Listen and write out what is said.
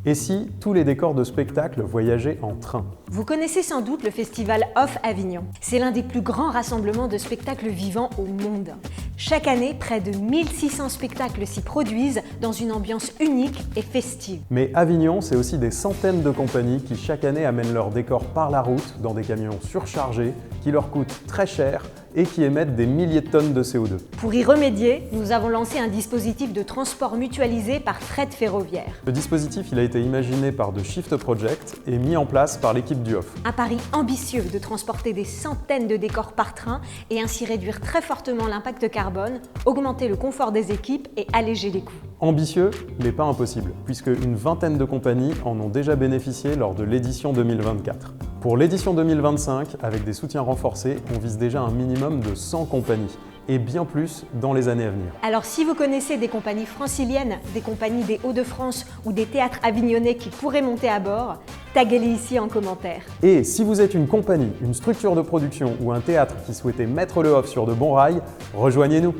Et si tous les décors de spectacle voyageaient en train? Vous connaissez sans doute le festival Off Avignon. C'est l'un des plus grands rassemblements de spectacles vivants au monde. Chaque année, près de 1600 spectacles s'y produisent dans une ambiance unique et festive. Mais Avignon, c'est aussi des centaines de compagnies qui chaque année amènent leurs décors par la route dans des camions surchargés qui leur coûtent très cher et qui émettent des milliers de tonnes de CO2. Pour y remédier, nous avons lancé un dispositif de transport mutualisé par fret ferroviaire. Le dispositif il a été imaginé par The Shift Project et mis en place par l'équipe du Off. Un pari ambitieux de transporter des centaines de décors par train et ainsi réduire très fortement l'impact carbone, augmenter le confort des équipes et alléger les coûts. Ambitieux, mais pas impossible, puisque une vingtaine de compagnies en ont déjà bénéficié lors de l'édition 2024. Pour l'édition 2025, avec des soutiens renforcés, on vise déjà un minimum de 100 compagnies, et bien plus dans les années à venir. Alors si vous connaissez des compagnies franciliennes, des compagnies des Hauts-de-France ou des théâtres avignonnais qui pourraient monter à bord, taguez-les ici en commentaire. Et si vous êtes une compagnie, une structure de production ou un théâtre qui souhaitait mettre le Off sur de bons rails, rejoignez-nous!